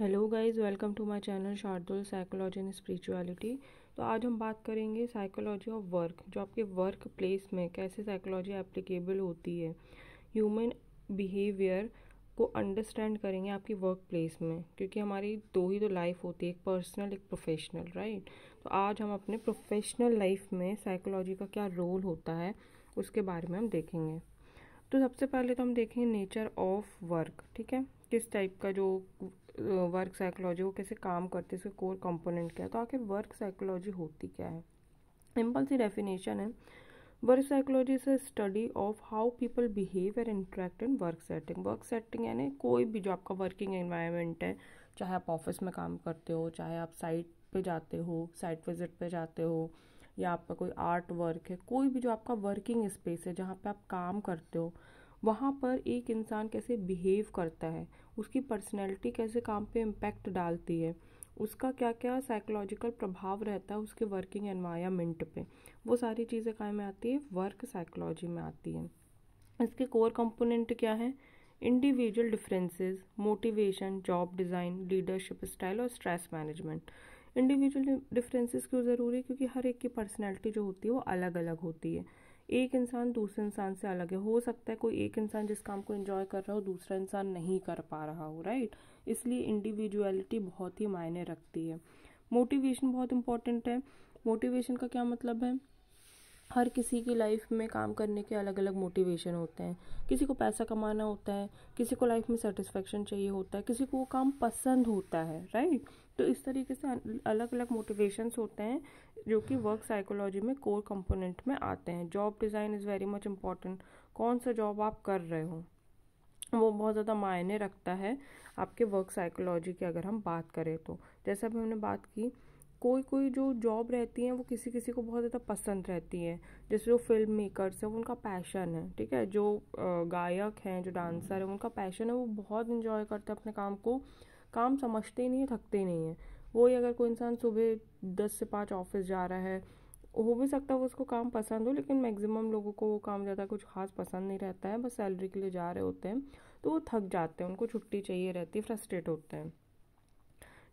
Hello guys, welcome to my channel Shardul psychology and spirituality. तो आज हम बात करेंगे साइकोलॉजी ऑफ वर्क, जो आपके वर्क प्लेस में कैसे साइकोलॉजी एप्लीकेबल होती है। ह्यूमन बिहेवियर को अंडरस्टैंड करेंगे आपकी वर्क प्लेस में, क्योंकि हमारी दो ही तो लाइफ होती है, एक पर्सनल एक प्रोफेशनल, राइट। तो आज हम अपने प्रोफेशनल लाइफ में साइकोलॉजी का क्या रोल होता है उसके बारे में हम देखेंगे। तो सबसे पहले तो हम देखेंगे नेचर ऑफ वर्क, ठीक है, किस टाइप का जो वर्क साइकोलॉजी वो कैसे काम करती है, इसके कोर कंपोनेंट क्या है। तो आखिर वर्क साइकोलॉजी होती क्या है। सिंपल सी डेफिनेशन है, work psychology is a study of how people behave and interact in work setting. Work setting यानी कोई भी जो आपका वर्किंग एनवायरनमेंट है, चाहे आप ऑफिस में काम करते हो, चाहे आप साइट पे जाते हो, साइट विजिट पे जाते हो, या आपका कोई आर्ट वर्क है, कोई भी जो आपका वर्किंग स्पेस है जहाँ पे आप काम करते हो, वहाँ पर एक इंसान कैसे बिहेव करता है, उसकी पर्सनैलिटी कैसे काम पे इम्पैक्ट डालती है, उसका क्या क्या साइकोलॉजिकल प्रभाव रहता है उसके वर्किंग एनवायरनमेंट पे, वो सारी चीज़ें काय में आती है, वर्क साइकोलॉजी में आती है। इसके कोर कंपोनेंट क्या है, individual differences, motivation, job design, leadership style और स्ट्रेस मैनेजमेंट। इंडिविजुअल डिफरेंसेस क्यों ज़रूरी है, क्योंकि हर एक की पर्सनैलिटी जो होती है वो अलग अलग होती है। एक इंसान दूसरे इंसान से अलग है, हो सकता है कोई एक इंसान जिस काम को एंजॉय कर रहा हो दूसरा इंसान नहीं कर पा रहा हो, राइट। इसलिए इंडिविजुअलिटी बहुत ही मायने रखती है। मोटिवेशन बहुत इंपॉर्टेंट है। मोटिवेशन का क्या मतलब है, हर किसी की लाइफ में काम करने के अलग अलग मोटिवेशन होते हैं। किसी को पैसा कमाना होता है, किसी को लाइफ में सेटिस्फेक्शन चाहिए होता है, किसी को वो काम पसंद होता है, राइट। तो इस तरीके से अलग अलग मोटिवेशंस होते हैं जो कि वर्क साइकोलॉजी में कोर कंपोनेंट में आते हैं। Job design is very much important. कौन सा जॉब आप कर रहे हो वो बहुत ज़्यादा मायने रखता है आपके वर्क साइकोलॉजी की। अगर हम बात करें तो जैसा भी हमने बात की, कोई कोई जो जॉब रहती है वो किसी किसी को बहुत ज़्यादा पसंद रहती है। जैसे जो फिल्म मेकर्स है वो उनका पैशन है, ठीक है। जो गायक हैं, जो डांसर है, उनका पैशन है, वो बहुत इंजॉय करते हैं अपने काम को, काम समझते ही नहीं है, थकते ही नहीं है। वही अगर कोई इंसान सुबह 10 से 5 ऑफिस जा रहा है, हो भी सकता है वो उसको काम पसंद हो, लेकिन मैक्सिमम लोगों को वो काम ज़्यादा कुछ खास पसंद नहीं रहता है, बस सैलरी के लिए जा रहे होते हैं, तो वो थक जाते हैं, उनको छुट्टी चाहिए रहती है, फ्रस्ट्रेट होते हैं,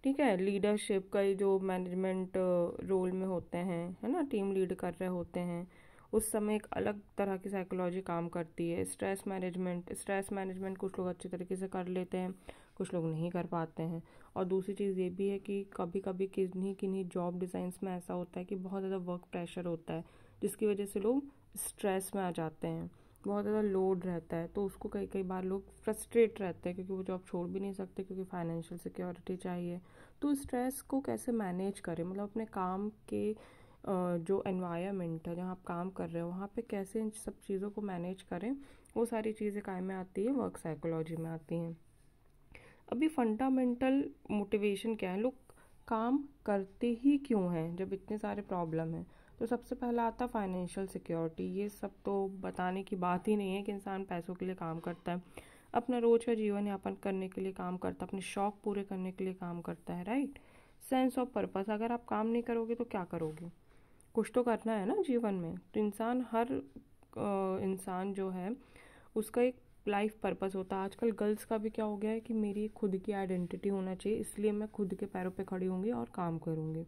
ठीक है। लीडरशिप का जो मैनेजमेंट रोल में होते हैं, है ना, टीम लीड कर रहे होते हैं, उस समय एक अलग तरह की साइकोलॉजी काम करती है। स्ट्रेस मैनेजमेंट कुछ लोग अच्छे तरीके से कर लेते हैं, कुछ लोग नहीं कर पाते हैं। और दूसरी चीज़ ये भी है कि कभी कभी किन्हीं किन्हीं जॉब डिज़ाइंस में ऐसा होता है कि बहुत ज़्यादा वर्क प्रेशर होता है, जिसकी वजह से लोग स्ट्रेस में आ जाते हैं, बहुत ज़्यादा लोड रहता है, तो उसको कई कई बार लोग फ्रस्ट्रेट रहते हैं, क्योंकि वो जॉब छोड़ भी नहीं सकते, क्योंकि फाइनेंशियल सिक्योरिटी चाहिए। तो स्ट्रेस को कैसे मैनेज करें, मतलब अपने काम के जो एनवायरनमेंट है जहाँ आप काम कर रहे हो वहाँ पे कैसे इन सब चीज़ों को मैनेज करें, वो सारी चीज़ें काय में आती है, वर्क साइकोलॉजी में आती हैं। अभी फंडामेंटल मोटिवेशन क्या है, लोग काम करते ही क्यों हैं जब इतने सारे प्रॉब्लम हैं। तो सबसे पहला आता है फाइनेंशियल सिक्योरिटी। ये सब तो बताने की बात ही नहीं है कि इंसान पैसों के लिए काम करता है, अपना रोज का जीवन यापन करने के लिए काम करता है, अपने शौक पूरे करने के लिए काम करता है, राइट। सेंस ऑफ पर्पस, अगर आप काम नहीं करोगे तो क्या करोगे, कुछ तो करना है ना जीवन में। तो इंसान जो है उसका एक लाइफ पर्पस होता है। आजकल गर्ल्स का भी क्या हो गया है कि मेरी खुद की आइडेंटिटी होना चाहिए, इसलिए मैं खुद के पैरों पे खड़ी होंगी और काम करूँगी।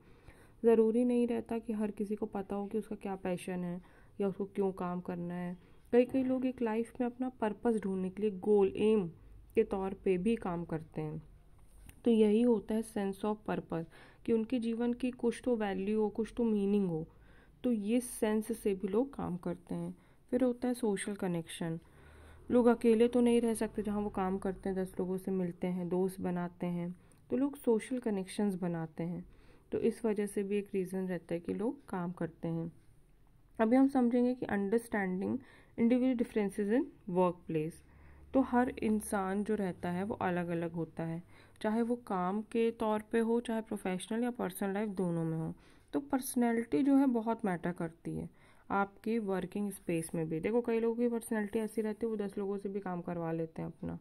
ज़रूरी नहीं रहता कि हर किसी को पता हो कि उसका क्या पैशन है या उसको क्यों काम करना है। कई कई लोग एक लाइफ में अपना पर्पस ढूंढने के लिए गोल एम के तौर पे भी काम करते हैं। तो यही होता है सेंस ऑफ पर्पस, कि उनके जीवन की कुछ तो वैल्यू हो, कुछ तो मीनिंग हो। तो ये सेंस से भी लोग काम करते हैं। फिर होता है सोशल कनेक्शन। लोग अकेले तो नहीं रह सकते, जहाँ वो काम करते हैं 10 लोगों से मिलते हैं, दोस्त बनाते हैं, तो लोग सोशल कनेक्शंस बनाते हैं। तो इस वजह से भी एक रीज़न रहता है कि लोग काम करते हैं। अभी हम समझेंगे कि understanding individual differences in work place. तो हर इंसान जो रहता है वो अलग अलग होता है, चाहे वो काम के तौर पे हो, चाहे प्रोफेशनल या पर्सनल लाइफ दोनों में हो। तो पर्सनैलिटी जो है बहुत मैटर करती है आपकी वर्किंग स्पेस में भी। देखो, कई लोगों की पर्सनैलिटी ऐसी रहती है वो 10 लोगों से भी काम करवा लेते हैं अपना।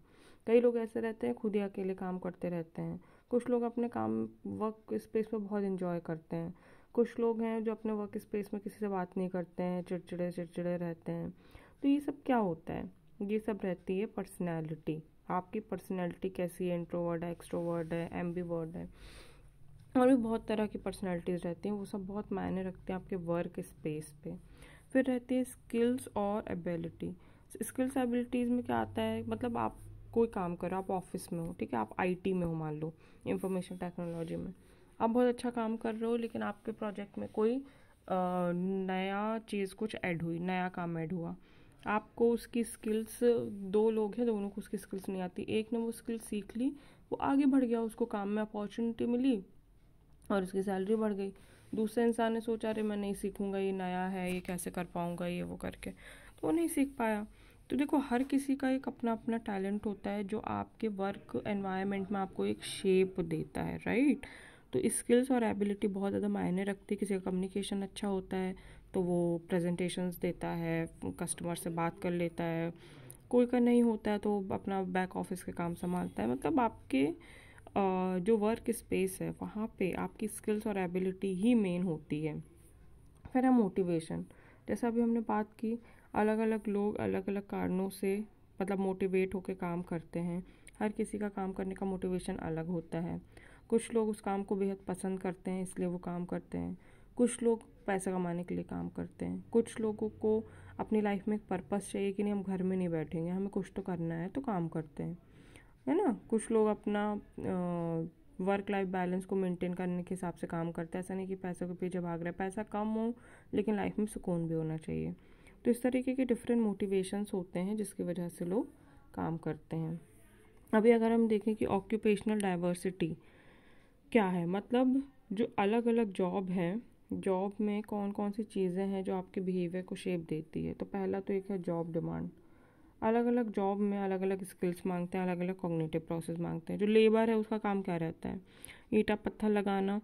कई लोग ऐसे रहते हैं खुद ही अकेले काम करते रहते हैं। कुछ लोग अपने काम वर्क स्पेस में बहुत इंजॉय करते हैं। कुछ लोग हैं जो अपने वर्क स्पेस में किसी से बात नहीं करते हैं, चिड़चिड़े चिड़चिड़े रहते हैं। तो ये सब क्या होता है, ये सब रहती है पर्सनैलिटी आपकी पर्सनैलिटी कैसी है, इंट्रोवर्ड है, एक्सट्रोवर्ड है, एम्बीवर्ड है, और भी बहुत तरह की पर्सनैलिटीज़ रहती हैं, वो सब बहुत मायने रखते हैं आपके वर्क स्पेस पे। फिर रहती है स्किल्स और एबिलिटी। स्किल्स एबिलिटीज़ में क्या आता है, मतलब आप कोई काम करो, आप ऑफिस में हो, ठीक है, आप आईटी में हो, मान लो इंफॉर्मेशन टेक्नोलॉजी में, आप बहुत अच्छा काम कर रहे हो, लेकिन आपके प्रोजेक्ट में कोई नया चीज़ कुछ ऐड हुई, नया काम ऐड हुआ, आपको उसकी स्किल्स, दो लोग हैं, दोनों को उसकी स्किल्स नहीं आती, एक ने वो स्किल्स सीख ली, वो आगे बढ़ गया, उसको काम में अपॉर्चुनिटी मिली और उसकी सैलरी बढ़ गई। दूसरे इंसान ने सोचा अरे मैं नहीं सीखूंगा, ये नया है, ये कैसे कर पाऊंगा, ये वो करके, तो वो नहीं सीख पाया। तो देखो, हर किसी का एक अपना अपना टैलेंट होता है जो आपके वर्क एनवायरनमेंट में आपको एक शेप देता है, राइट। तो स्किल्स और एबिलिटी बहुत ज़्यादा मायने रखती है। किसी का कम्युनिकेशन अच्छा होता है तो वो प्रेजेंटेशंस देता है, कस्टमर से बात कर लेता है, कोई का नहीं होता है तो अपना बैक ऑफिस के काम संभालता है। मतलब आपके जो वर्क स्पेस है वहाँ पे आपकी स्किल्स और एबिलिटी ही मेन होती है। फिर है मोटिवेशन। जैसा अभी हमने बात की, अलग अलग लोग अलग अलग कारणों से मतलब मोटिवेट होकर काम करते हैं। हर किसी का काम करने का मोटिवेशन अलग होता है। कुछ लोग उस काम को बेहद पसंद करते हैं इसलिए वो काम करते हैं, कुछ लोग पैसा कमाने के लिए काम करते हैं, कुछ लोगों को अपनी लाइफ में एक पर्पस चाहिए कि नहीं हम घर में नहीं बैठेंगे, हमें कुछ तो करना है, तो काम करते हैं, है ना। कुछ लोग अपना वर्क लाइफ बैलेंस को मेंटेन करने के हिसाब से काम करते हैं। ऐसा नहीं कि पैसों के पीछे भाग रहे हैं, पैसा कम हो लेकिन लाइफ में सुकून भी होना चाहिए। तो इस तरीके के डिफरेंट मोटिवेशंस होते हैं जिसकी वजह से लोग काम करते हैं। अभी अगर हम देखें कि ऑक्यूपेशनल डाइवर्सिटी क्या है, मतलब जो अलग अलग जॉब है, जॉब में कौन कौन सी चीज़ें हैं जो आपके बिहेवियर को शेप देती है। तो पहला तो एक है जॉब डिमांड। अलग अलग जॉब में अलग अलग स्किल्स मांगते हैं, अलग अलग कॉग्निटिव प्रोसेस मांगते हैं। जो लेबर है उसका काम क्या रहता है, ईंटा पत्थर लगाना,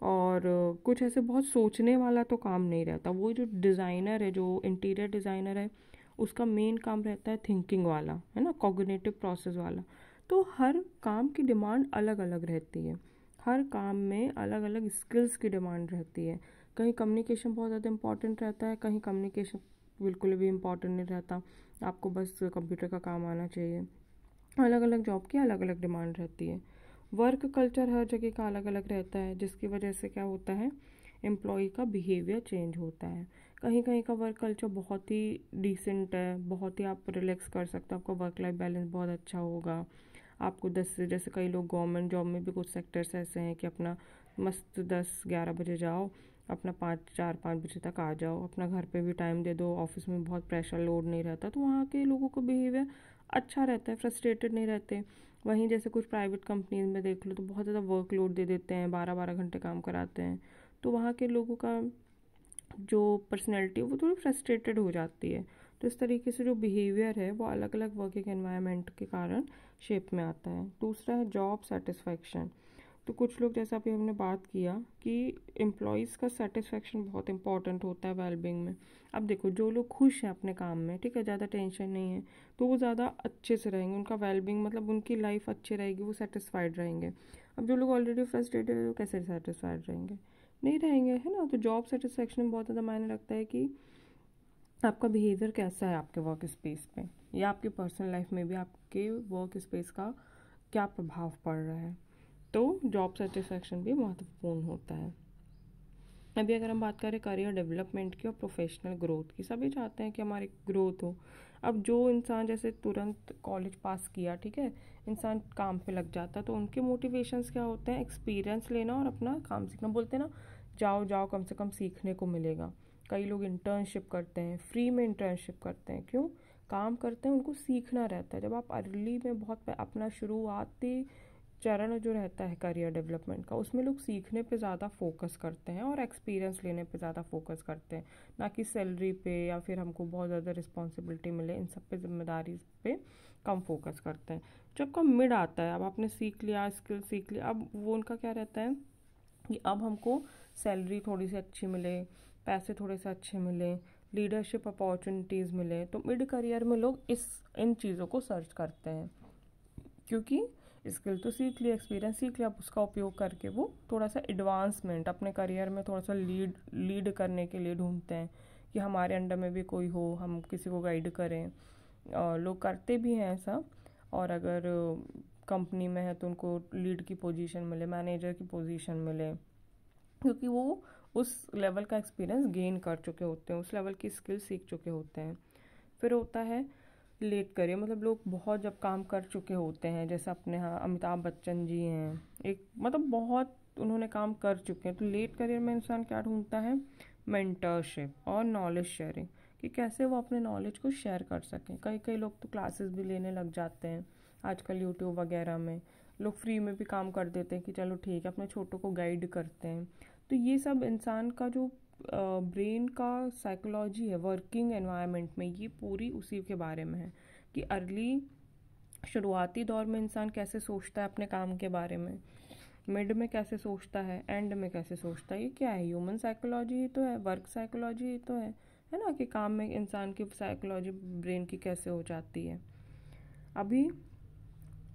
और कुछ ऐसे बहुत सोचने वाला तो काम नहीं रहता। वो जो डिज़ाइनर है, जो इंटीरियर डिज़ाइनर है, उसका मेन काम रहता है थिंकिंग वाला, है ना, कॉग्निटिव प्रोसेस वाला। तो हर काम की डिमांड अलग अलग रहती है, हर काम में अलग अलग स्किल्स की डिमांड रहती है। कहीं कम्युनिकेशन बहुत ज़्यादा इंपॉर्टेंट रहता है, कहीं कम्युनिकेशन बिल्कुल भी इम्पॉर्टेंट नहीं रहता, आपको बस कंप्यूटर का काम आना चाहिए। अलग अलग जॉब की अलग अलग डिमांड रहती है। वर्क कल्चर हर जगह का अलग अलग रहता है, जिसकी वजह से क्या होता है, एम्प्लॉय का बिहेवियर चेंज होता है। कहीं कहीं का वर्क कल्चर बहुत ही डिसेंट है, बहुत ही आप रिलैक्स कर सकते हो, आपका वर्क लाइफ बैलेंस बहुत अच्छा होगा। आपको 10 से, जैसे कई लोग गवर्नमेंट जॉब में भी कुछ सेक्टर्स ऐसे हैं कि अपना मस्त 10-11 बजे जाओ, अपना 4-5 बजे तक आ जाओ, अपना घर पे भी टाइम दे दो, ऑफिस में बहुत प्रेशर लोड नहीं रहता, तो वहाँ के लोगों को बिहेवियर अच्छा रहता है, फ्रस्ट्रेटेड नहीं रहते। वहीं जैसे कुछ प्राइवेट कंपनीज में देख लो तो बहुत ज़्यादा वर्कलोड दे देते हैं, 12-12 घंटे काम कराते हैं, तो वहाँ के लोगों का जो पर्सनैलिटी है वो थोड़ी फ्रस्ट्रेटेड हो जाती है। तो इस तरीके से जो बिहेवियर है वो अलग अलग वर्किंग एनवायरनमेंट के कारण शेप में आता है। दूसरा है जॉब सेटिस्फैक्शन। तो कुछ लोग, जैसा अभी हमने बात किया कि एम्प्लॉयज़ का सेटिस्फैक्शन बहुत इंपॉर्टेंट होता है वेलबींग में। अब देखो, जो लोग खुश हैं अपने काम में, ठीक है, ज़्यादा टेंशन नहीं है, तो वो ज़्यादा अच्छे से रहेंगे, उनका वेलबींग मतलब उनकी लाइफ अच्छी रहेगी, वो सेटिस्फाइड रहेंगे। अब जो लोग ऑलरेडी फ्रस्ट्रेटेड है वो कैसे सेटिस्फाइड रहेंगे, नहीं रहेंगे, है ना। तो जॉब सेटिस्फैक्शन में बहुत ज़्यादा मायने रखता है कि आपका बिहेवियर कैसा है आपके वर्क स्पेस पे, या आपकी पर्सनल लाइफ में भी आपके वर्क स्पेस का क्या प्रभाव पड़ रहा है। तो जॉब सेटिस्फैक्शन भी महत्वपूर्ण होता है। अभी अगर हम बात करें करियर डेवलपमेंट की और प्रोफेशनल ग्रोथ की, सभी चाहते हैं कि हमारी ग्रोथ हो। अब जो इंसान जैसे तुरंत कॉलेज पास किया, ठीक है, इंसान काम पे लग जाता, तो उनके मोटिवेशंस क्या होते हैं, एक्सपीरियंस लेना और अपना काम सीखना। बोलते हैं ना, जाओ जाओ कम से कम सीखने को मिलेगा। कई लोग इंटर्नशिप करते हैं, फ्री में इंटर्नशिप करते हैं, क्यों, काम करते हैं, उनको सीखना रहता है। जब आप अर्ली में बहुत अपना शुरुआती चरण जो रहता है करियर डेवलपमेंट का, उसमें लोग सीखने पे ज़्यादा फोकस करते हैं और एक्सपीरियंस लेने पे ज़्यादा फोकस करते हैं, ना कि सैलरी पे या फिर हमको बहुत ज़्यादा रिस्पॉन्सिबिलिटी मिले, इन सब पे जिम्मेदारी पे कम फोकस करते हैं। जब का मिड आता है, अब आपने सीख लिया, स्किल सीख लिया, अब वो उनका क्या रहता है कि अब हमको सैलरी थोड़ी सी अच्छी मिले, पैसे थोड़े से अच्छे मिले, लीडरशिप अपॉर्चुनिटीज़ मिले, तो मिड करियर में लोग इन चीज़ों को सर्च करते हैं, क्योंकि स्किल तो सीख लिया, एक्सपीरियंस सीख लिया, अब उसका उपयोग करके वो थोड़ा सा एडवांसमेंट अपने करियर में थोड़ा सा लीड करने के लिए ढूंढते हैं कि हमारे अंडर में भी कोई हो, हम किसी को गाइड करें। और लोग करते भी हैं ऐसा। और अगर कंपनी में है तो उनको लीड की पोजीशन मिले, मैनेजर की पोजीशन मिले, क्योंकि वो उस लेवल का एक्सपीरियंस गेन कर चुके होते हैं, उस लेवल की स्किल सीख चुके होते हैं। फिर होता है लेट करियर, मतलब लोग बहुत जब काम कर चुके होते हैं, जैसे अपने यहाँ अमिताभ बच्चन जी हैं, एक मतलब बहुत उन्होंने काम कर चुके हैं, तो लेट करियर में इंसान क्या ढूंढता है, मेंटरशिप और नॉलेज शेयरिंग, कि कैसे वो अपने नॉलेज को शेयर कर सकें। कई कई लोग तो क्लासेस भी लेने लग जाते हैं आजकल, यूट्यूब वगैरह में लोग फ्री में भी काम कर देते हैं कि चलो ठीक है, अपने छोटों को गाइड करते हैं। तो ये सब इंसान का जो ब्रेन का साइकोलॉजी है वर्किंग एनवायरनमेंट में, ये पूरी उसी के बारे में है कि अर्ली शुरुआती दौर में इंसान कैसे सोचता है अपने काम के बारे में, मिड में कैसे सोचता है, एंड में कैसे सोचता है। ये क्या है, ह्यूमन साइकोलॉजी ही तो है, वर्क साइकोलॉजी ही तो है ना, कि काम में इंसान की साइकोलॉजी ब्रेन की कैसे हो जाती है। अभी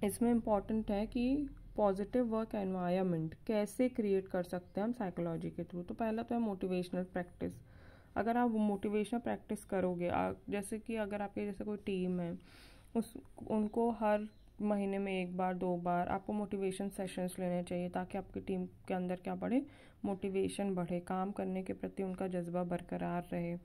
इसमें इम्पॉर्टेंट है कि पॉजिटिव वर्क एनवायरनमेंट कैसे क्रिएट कर सकते हैं हम साइकोलॉजी के थ्रू। तो पहला तो है मोटिवेशनल प्रैक्टिस। अगर आप मोटिवेशनल प्रैक्टिस करोगे, जैसे कि अगर आपके जैसे कोई टीम है, उस उनको हर महीने में 1 बार 2 बार आपको मोटिवेशन सेशंस लेने चाहिए, ताकि आपकी टीम के अंदर क्या बढ़े, मोटिवेशन बढ़े, काम करने के प्रति उनका जज्बा बरकरार रहे।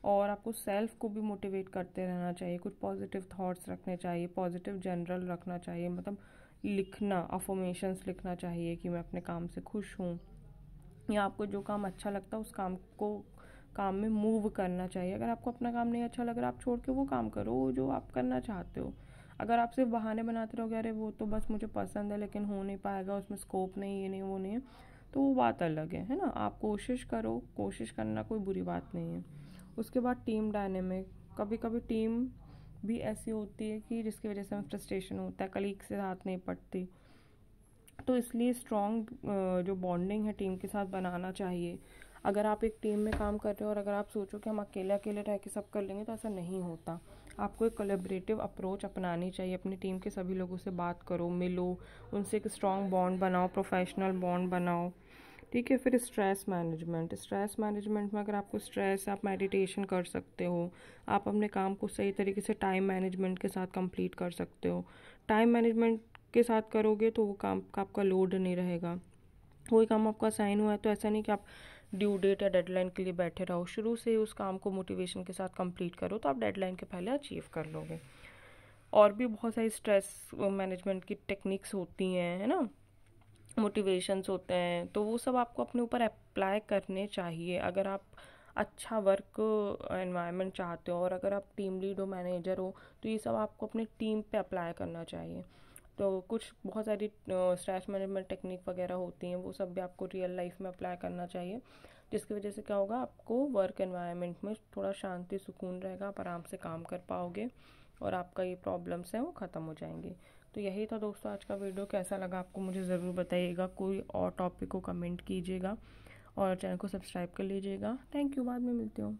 और आपको सेल्फ को भी मोटिवेट करते रहना चाहिए, कुछ पॉजिटिव थॉट्स रखने चाहिए, पॉजिटिव जनरल रखना चाहिए, मतलब लिखना, अफर्मेशंस लिखना चाहिए कि मैं अपने काम से खुश हूँ, या आपको जो काम अच्छा लगता है उस काम में मूव करना चाहिए। अगर आपको अपना काम नहीं अच्छा लग रहा, आप छोड़ के वो काम करो जो आप करना चाहते हो। अगर आप सिर्फ बहाने बनाते रहोगे, अरे वो तो बस मुझे पसंद है लेकिन हो नहीं पाएगा, उसमें स्कोप नहीं, ये नहीं वो नहीं है, तो वो बात अलग है ना। आप कोशिश करो, कोशिश करना कोई बुरी बात नहीं है। उसके बाद टीम डायनेमिक, कभी कभी टीम भी ऐसी होती है कि जिसकी वजह से हमें फ्रस्ट्रेशन होता है, कलीग से साथ नहीं पड़ती, तो इसलिए स्ट्रॉन्ग जो बॉन्डिंग है टीम के साथ बनाना चाहिए। अगर आप एक टीम में काम कर रहे हो और अगर आप सोचो कि हम अकेले अकेले रह के सब कर लेंगे, तो ऐसा नहीं होता। आपको एक कोलैबोरेटिव अप्रोच अपनानी चाहिए, अपनी टीम के सभी लोगों से बात करो, मिलो, उनसे एक स्ट्रॉन्ग बॉन्ड बनाओ, प्रोफेशनल बॉन्ड बनाओ, ठीक है। फिर स्ट्रेस मैनेजमेंट में अगर आपको स्ट्रेस है, आप मेडिटेशन कर सकते हो, आप अपने काम को सही तरीके से टाइम मैनेजमेंट के साथ कंप्लीट कर सकते हो। टाइम मैनेजमेंट के साथ करोगे तो वो काम का आपका लोड नहीं रहेगा। कोई काम आपका साइन हुआ है तो ऐसा नहीं कि आप ड्यू डेट या डेडलाइन के लिए बैठे रहो, शुरू से ही उस काम को मोटिवेशन के साथ कंप्लीट करो, तो आप डेडलाइन के पहले अचीव कर लोगे। और भी बहुत सारी स्ट्रेस मैनेजमेंट की टेक्निक्स होती हैं, है ना, मोटिवेशंस होते हैं, तो वो सब आपको अपने ऊपर अप्लाई करने चाहिए अगर आप अच्छा वर्क एनवायरनमेंट चाहते हो। और अगर आप टीम लीड हो, मैनेजर हो, तो ये सब आपको अपने टीम पे अप्लाई करना चाहिए। तो कुछ बहुत सारी स्ट्रेस मैनेजमेंट टेक्निक वगैरह होती हैं, वो सब भी आपको रियल लाइफ में अप्लाई करना चाहिए, जिसकी वजह से क्या होगा, आपको वर्क एनवायरनमेंट में थोड़ा शांति सुकून रहेगा, आप आराम से काम कर पाओगे और आपका ये प्रॉब्लम्स हैं वो ख़त्म हो जाएंगे। तो यही था दोस्तों आज का वीडियो, कैसा लगा आपको मुझे ज़रूर बताइएगा, कोई और टॉपिक को कमेंट कीजिएगा और चैनल को सब्सक्राइब कर लीजिएगा। थैंक यू, बाद में मिलती हूँ।